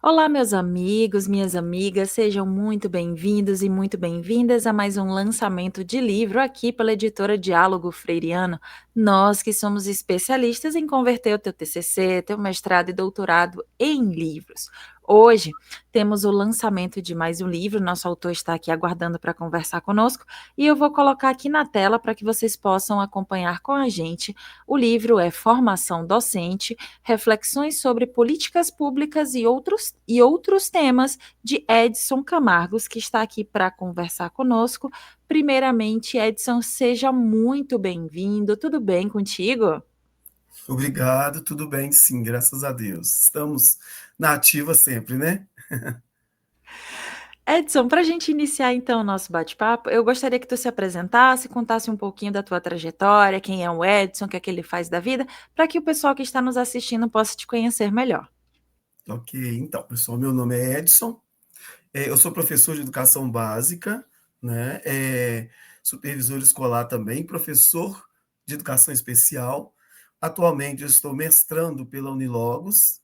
Olá, meus amigos, minhas amigas, sejam muito bem-vindos e muito bem-vindas a mais um lançamento de livro aqui pela editora Diálogo Freiriano. Nós que somos especialistas em converter o teu TCC, teu mestrado e doutorado em livros. Hoje temos o lançamento de mais um livro, nosso autor está aqui aguardando para conversar conosco e eu vou colocar aqui na tela para que vocês possam acompanhar com a gente. O livro é Formação Docente, Reflexões sobre Políticas Públicas e outros temas, de Edson Camargos, que está aqui para conversar conosco. Primeiramente, Edson, seja muito bem-vindo. Tudo bem contigo? Obrigado, tudo bem, sim, graças a Deus. Estamos na ativa sempre, né? Edson, para a gente iniciar então o nosso bate-papo, eu gostaria que tu se apresentasse, contasse um pouquinho da tua trajetória, quem é o Edson, o que é que ele faz da vida, para que o pessoal que está nos assistindo possa te conhecer melhor. Ok, então, pessoal, meu nome é Edson, eu sou professor de educação básica, né? Supervisor escolar também, professor de educação especial. Atualmente eu estou mestrando pela Unilogos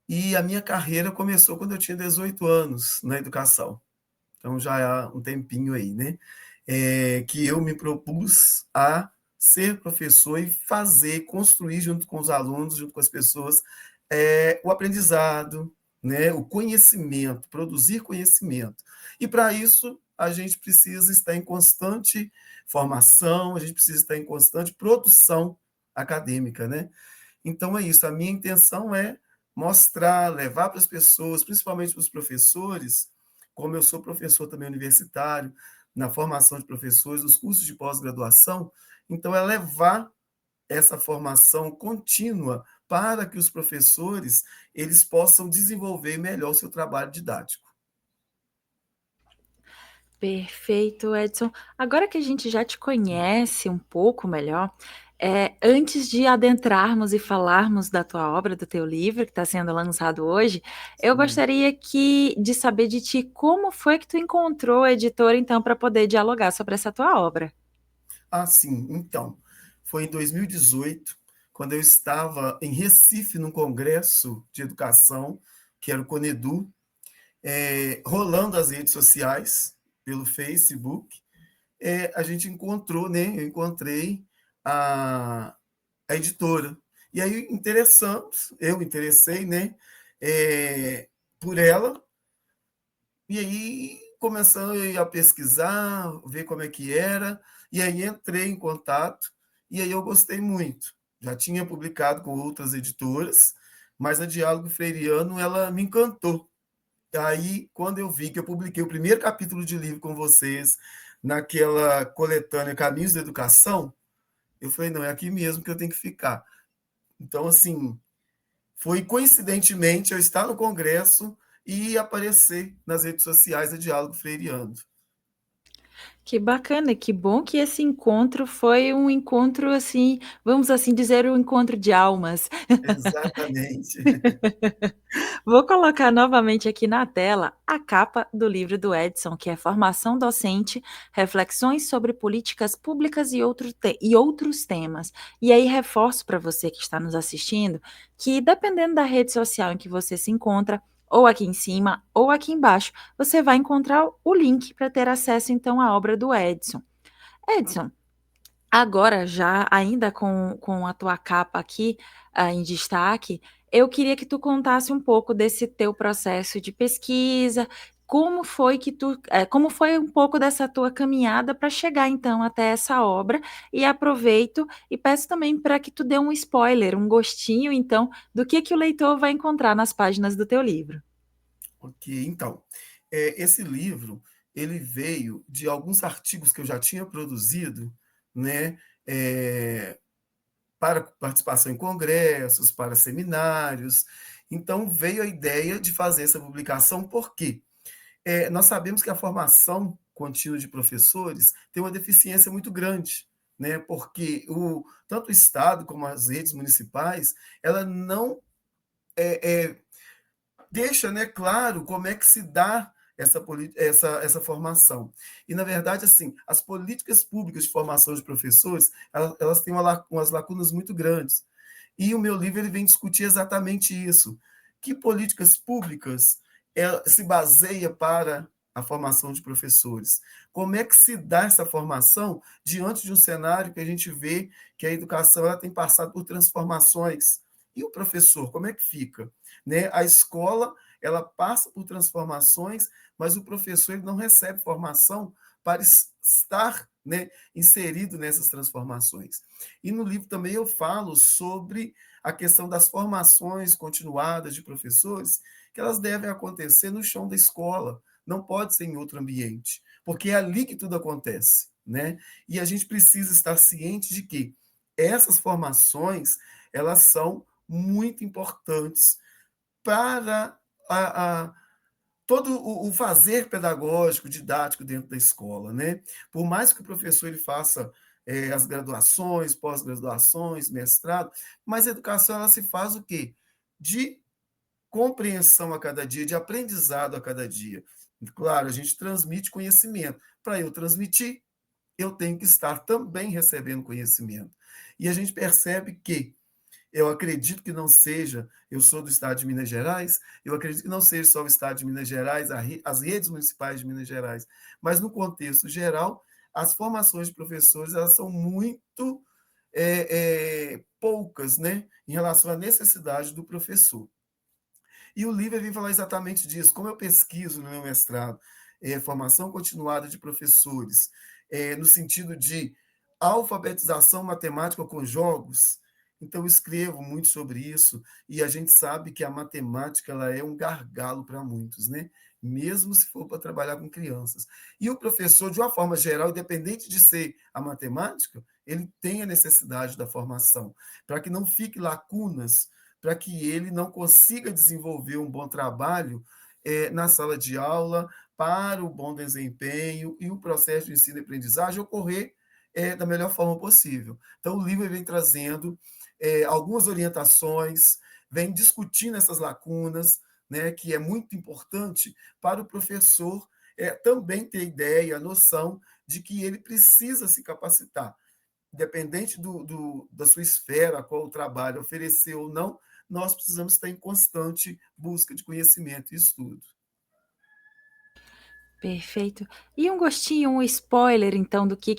e a minha carreira começou quando eu tinha 18 anos na educação. Então já há um tempinho aí, né? Que eu me propus a ser professor e fazer, construir junto com os alunos, junto com as pessoas, o aprendizado, né? O conhecimento, produzir conhecimento. E para isso a gente precisa estar em constante formação, a gente precisa estar em constante produção acadêmica, né? Então é isso. A minha intenção é mostrar, levar para as pessoas, principalmente para os professores, como eu sou professor também universitário, na formação de professores, nos cursos de pós-graduação, então é levar essa formação contínua para que os professores eles possam desenvolver melhor o seu trabalho didático. Perfeito, Edson. Agora que a gente já te conhece um pouco melhor, antes de adentrarmos e falarmos da tua obra, do teu livro que está sendo lançado hoje, eu Sim. gostaria de saber de ti como foi que tu encontrou a editora, então, para poder dialogar sobre essa tua obra. Ah, sim. Então, foi em 2018, quando eu estava em Recife, num congresso de educação, que era o Conedu, rolando as redes sociais, pelo Facebook, a gente encontrou, né? Eu encontrei a, a editora. E aí interessamos, eu interessei, né? Por ela, e aí começando a pesquisar, ver como é que era, e aí entrei em contato, e aí eu gostei muito. Já tinha publicado com outras editoras, mas a Diálogo Freiriano, ela me encantou. Aí, quando eu vi que eu publiquei o primeiro capítulo de livro com vocês, naquela coletânea Caminhos da Educação, eu falei, não, é aqui mesmo que eu tenho que ficar. Então, assim, foi coincidentemente eu estar no congresso e aparecer nas redes sociais a Diálogo Freiriano. Que bacana, que bom que esse encontro foi um encontro assim, vamos assim dizer, um encontro de almas. Exatamente. Vou colocar novamente aqui na tela a capa do livro do Edson, que é Formação Docente, Reflexões sobre Políticas Públicas e outros temas. E aí reforço para você que está nos assistindo que, dependendo da rede social em que você se encontra, ou aqui em cima ou aqui embaixo, você vai encontrar o link para ter acesso então à obra do Edson. Edson, agora, já ainda com a tua capa aqui, em destaque, eu queria que tu contasse um pouco desse teu processo de pesquisa, como foi um pouco dessa tua caminhada para chegar então até essa obra, e aproveito e peço também para que tu dê um spoiler, um gostinho então, do que o leitor vai encontrar nas páginas do teu livro. Ok, então, esse livro ele veio de alguns artigos que eu já tinha produzido, né, para participação em congressos, para seminários. Então veio a ideia de fazer essa publicação, por quê? Nós sabemos que a formação contínua de professores tem uma deficiência muito grande, né? Porque tanto o Estado como as redes municipais, ela não deixa, né, claro como é que se dá essa formação. E, na verdade, assim, as políticas públicas de formação de professores, elas têm umas lacunas muito grandes. E o meu livro ele vem discutir exatamente isso. que políticas públicas se baseia para a formação de professores? Como é que se dá essa formação diante de um cenário que a gente vê que a educação ela tem passado por transformações? E o professor, como é que fica? Né? A escola ela passa por transformações, mas o professor ele não recebe formação para estar, né, inserido nessas transformações. E no livro também eu falo sobre a questão das formações continuadas de professores, que elas devem acontecer no chão da escola, não pode ser em outro ambiente, porque é ali que tudo acontece, né? E a gente precisa estar ciente de que essas formações, elas são muito importantes para a todo o fazer pedagógico, didático dentro da escola, né? Por mais que o professor ele faça as graduações, pós-graduações, mestrado, mas a educação ela se faz o quê? De compreensão a cada dia, de aprendizado a cada dia. Claro, a gente transmite conhecimento. Para eu transmitir, eu tenho que estar também recebendo conhecimento. E a gente percebe que eu acredito que não seja, eu sou do estado de Minas Gerais, eu acredito que não seja só o estado de Minas Gerais, as redes municipais de Minas Gerais, mas no contexto geral, as formações de professores elas são muito poucas, né, em relação à necessidade do professor. E o livro vem falar exatamente disso. Como eu pesquiso no meu mestrado, formação continuada de professores, no sentido de alfabetização matemática com jogos, então eu escrevo muito sobre isso, e a gente sabe que a matemática ela é um gargalo para muitos, né? Mesmo se for para trabalhar com crianças. E o professor, de uma forma geral, independente de ser a matemática, ele tem a necessidade da formação, para que não fique lacunas para que ele não consiga desenvolver um bom trabalho na sala de aula, para o bom desempenho e o processo de ensino e aprendizagem ocorrer da melhor forma possível. Então, o livro vem trazendo algumas orientações, vem discutindo essas lacunas, né, que é muito importante para o professor também ter ideia, a noção de que ele precisa se capacitar independente da sua esfera, a qual o trabalho ofereceu ou não, nós precisamos estar em constante busca de conhecimento e estudo. Perfeito. E um gostinho, um spoiler, então, do que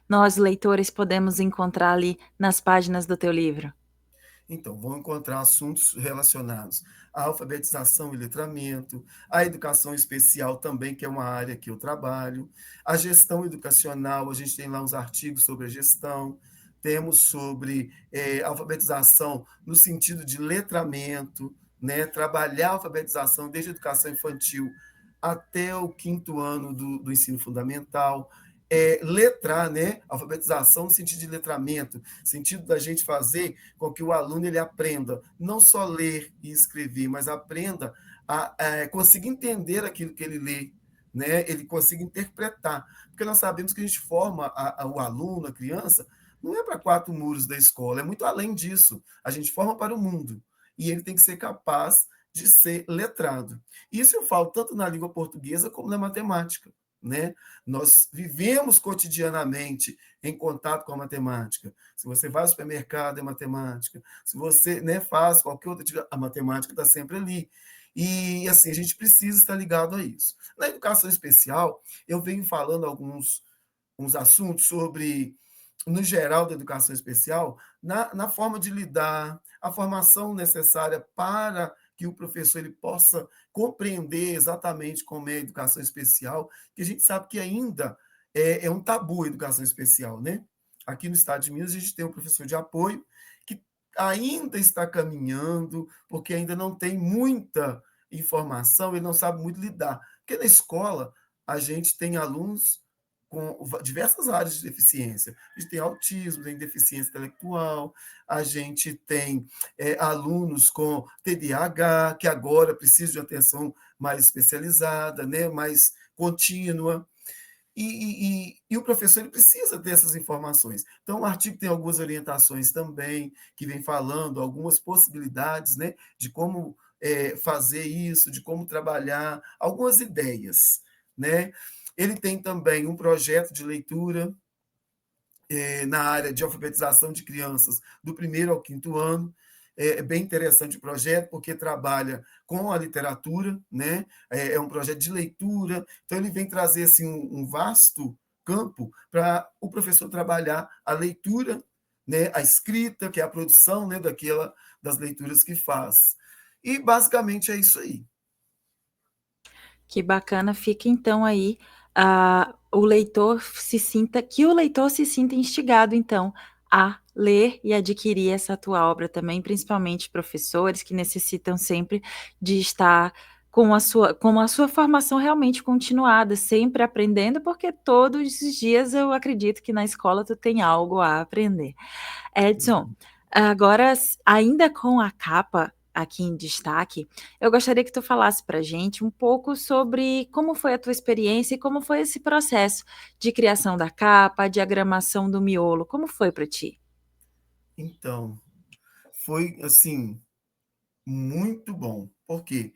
nós, leitores, podemos encontrar ali nas páginas do teu livro? Então, vão encontrar assuntos relacionados à alfabetização e letramento, à educação especial também, que é uma área que eu trabalho, a gestão educacional, a gente tem lá uns artigos sobre a gestão, temos sobre alfabetização no sentido de letramento, né, trabalhar a alfabetização desde a educação infantil até o quinto ano do ensino fundamental, letrar, né, alfabetização no sentido de letramento, sentido da gente fazer com que o aluno ele aprenda não só ler e escrever, mas aprenda a conseguir entender aquilo que ele lê, né? Ele consiga interpretar, porque nós sabemos que a gente forma o aluno, a criança, não é para quatro muros da escola, é muito além disso. A gente forma para o mundo e ele tem que ser capaz de ser letrado. Isso eu falo tanto na língua portuguesa como na matemática. Né? Nós vivemos cotidianamente em contato com a matemática. Se você vai ao supermercado, é matemática. Se você, né, faz qualquer outra atividade, a matemática está sempre ali. E, assim, a gente precisa estar ligado a isso. Na educação especial, eu venho falando alguns uns assuntos sobre, no geral, da educação especial, na forma de lidar, a formação necessária para que o professor ele possa compreender exatamente como é a educação especial, que a gente sabe que ainda é um tabu a educação especial, né? Aqui no estado de Minas, a gente tem um professor de apoio que ainda está caminhando, porque ainda não tem muita informação, ele não sabe muito lidar. Porque na escola, a gente tem alunos com diversas áreas de deficiência. A gente tem autismo, tem deficiência intelectual, a gente tem alunos com TDAH, que agora precisam de atenção mais especializada, né, mais contínua. E o professor ele precisa dessas informações. Então, o artigo tem algumas orientações também, que vem falando algumas possibilidades, né, de como fazer isso, de como trabalhar, algumas ideias. Né? Ele tem também um projeto de leitura na área de alfabetização de crianças do primeiro ao quinto ano. É bem interessante o projeto, porque trabalha com a literatura, né? É um projeto de leitura, então ele vem trazer assim, um vasto campo para o professor trabalhar a leitura, né? A escrita, que é a produção, né? Das leituras que faz. E basicamente é isso aí. Que bacana, fica então aí, o leitor se sinta instigado então a ler e adquirir essa tua obra também, principalmente professores que necessitam sempre de estar com a sua formação realmente continuada, sempre aprendendo, porque todos os dias eu acredito que na escola tu tem algo a aprender. Edson, agora ainda com a capa aqui em destaque, eu gostaria que tu falasse pra gente um pouco sobre como foi a tua experiência e como foi esse processo de criação da capa, diagramação do miolo, como foi para ti? Então, foi assim, muito bom, porque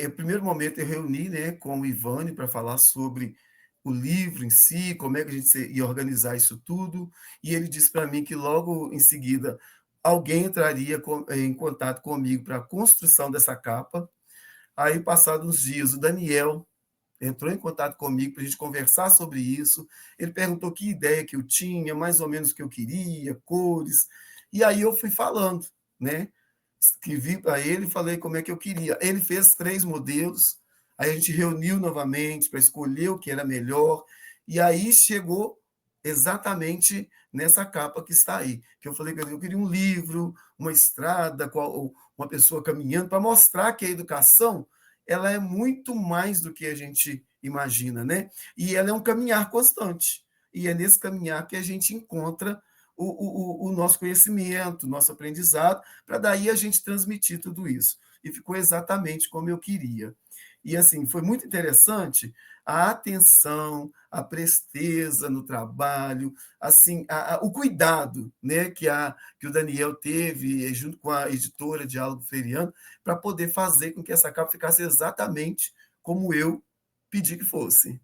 no primeiro momento eu reuni, né, com o Ivane para falar sobre o livro em si, como é que a gente ia organizar isso tudo, e ele disse para mim que logo em seguida alguém entraria em contato comigo para a construção dessa capa. Aí, passados uns dias, o Daniel entrou em contato comigo para a gente conversar sobre isso. Ele perguntou que ideia que eu tinha, mais ou menos o que eu queria, cores. E aí eu fui falando, né? Escrevi para ele e falei como é que eu queria. Ele fez 3 modelos, aí a gente reuniu novamente para escolher o que era melhor, e aí chegou exatamente nessa capa que está aí. Que eu falei que eu queria um livro, uma estrada, uma pessoa caminhando, para mostrar que a educação ela é muito mais do que a gente imagina, né? E ela é um caminhar constante. E é nesse caminhar que a gente encontra o nosso conhecimento, o nosso aprendizado, para daí a gente transmitir tudo isso. E ficou exatamente como eu queria. E assim, foi muito interessante a atenção, a presteza no trabalho, assim, o cuidado, né, que o Daniel teve junto com a editora Diálogo Feriano para poder fazer com que essa capa ficasse exatamente como eu pedi que fosse.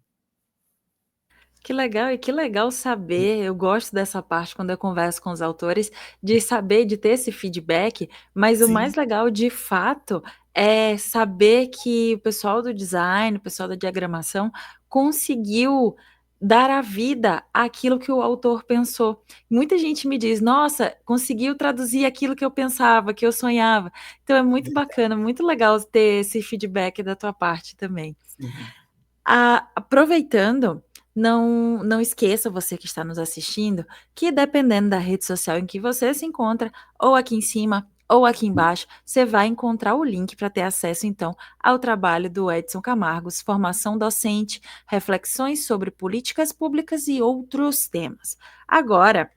Que legal, e que legal saber, eu gosto dessa parte quando eu converso com os autores, de saber, de ter esse feedback, mas o Sim, mais legal de fato é saber que o pessoal do design, o pessoal da diagramação conseguiu dar a vida àquilo que o autor pensou. Muita gente me diz: "Nossa, conseguiu traduzir aquilo que eu pensava, que eu sonhava". Então é muito bacana, muito legal ter esse feedback da tua parte também. sim, Aproveitando, não esqueça, você que está nos assistindo, que dependendo da rede social em que você se encontra, ou aqui em cima ou aqui embaixo, você vai encontrar o link para ter acesso então ao trabalho do Edson Camargos, Formação Docente, Reflexões sobre Políticas Públicas e outros temas. Agora,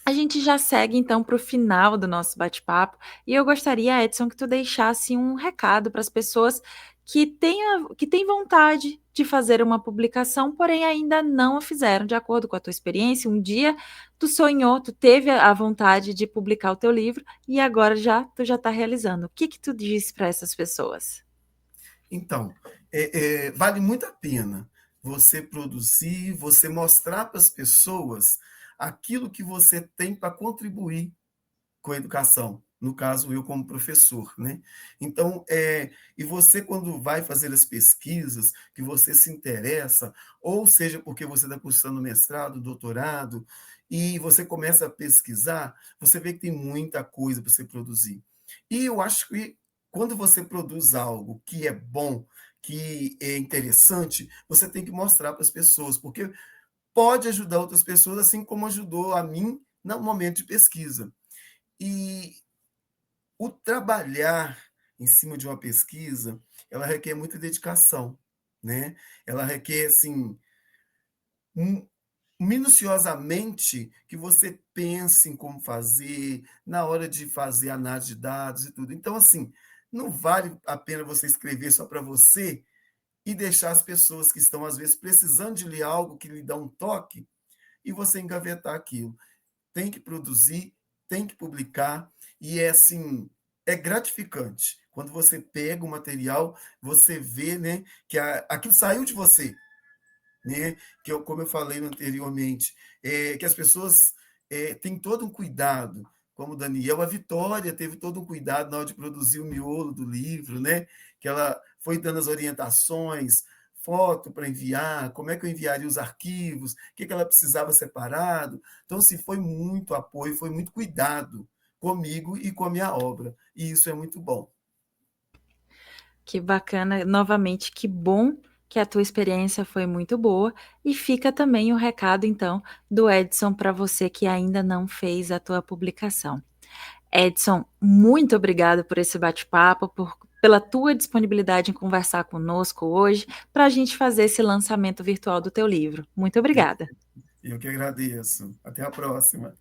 a gente já segue então para o final do nosso bate-papo e eu gostaria, Edson, que tu deixasse um recado para as pessoas que têm vontade de fazer uma publicação, porém ainda não a fizeram, de acordo com a tua experiência. Um dia tu sonhou, tu teve a vontade de publicar o teu livro e agora tu já está realizando. O que que tu diz para essas pessoas? então, vale muito a pena você produzir, você mostrar para as pessoas aquilo que você tem para contribuir com a educação. No caso, eu como professor, né? Então, e você quando vai fazer as pesquisas, que você se interessa, ou seja, porque você está cursando mestrado, doutorado, e você começa a pesquisar, você vê que tem muita coisa para você produzir. E eu acho que quando você produz algo que é bom, que é interessante, você tem que mostrar para as pessoas, porque pode ajudar outras pessoas, assim como ajudou a mim no momento de pesquisa. E o trabalhar em cima de uma pesquisa, ela requer muita dedicação, né? Ela requer, assim, um minuciosamente que você pense em como fazer, na hora de fazer análise de dados e tudo. Então, assim, não vale a pena você escrever só para você e deixar as pessoas que estão, às vezes, precisando de ler algo que lhe dá um toque e você engavetar aquilo. Tem que produzir, tem que publicar, e é assim, é gratificante. Quando você pega o material, você vê, né, que aquilo saiu de você, né? Como eu falei anteriormente, que as pessoas têm todo um cuidado, como o Daniel. A Vitória teve todo um cuidado na hora de produzir o miolo do livro, né? Que ela foi dando as orientações, foto para enviar, como é que eu enviaria os arquivos, o que, que ela precisava separado. Então, se foi muito apoio, foi muito cuidado comigo e com a minha obra. E isso é muito bom. Que bacana, novamente, que bom que a tua experiência foi muito boa e fica também o recado então do Edson para você que ainda não fez a tua publicação. Edson, muito obrigado por esse bate-papo, pela tua disponibilidade em conversar conosco hoje para a gente fazer esse lançamento virtual do teu livro. Muito obrigada. Eu que agradeço. Até a próxima.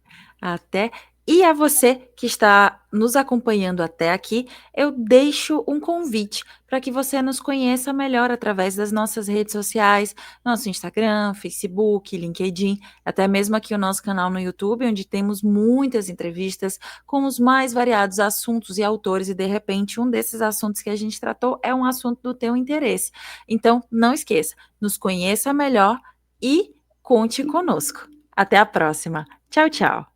Até. E a você que está nos acompanhando até aqui, eu deixo um convite para que você nos conheça melhor através das nossas redes sociais, nosso Instagram, Facebook, LinkedIn, até mesmo aqui o nosso canal no YouTube, onde temos muitas entrevistas com os mais variados assuntos e autores, e de repente um desses assuntos que a gente tratou é um assunto do teu interesse. Então, não esqueça, nos conheça melhor e conte conosco. Até a próxima. Tchau, tchau.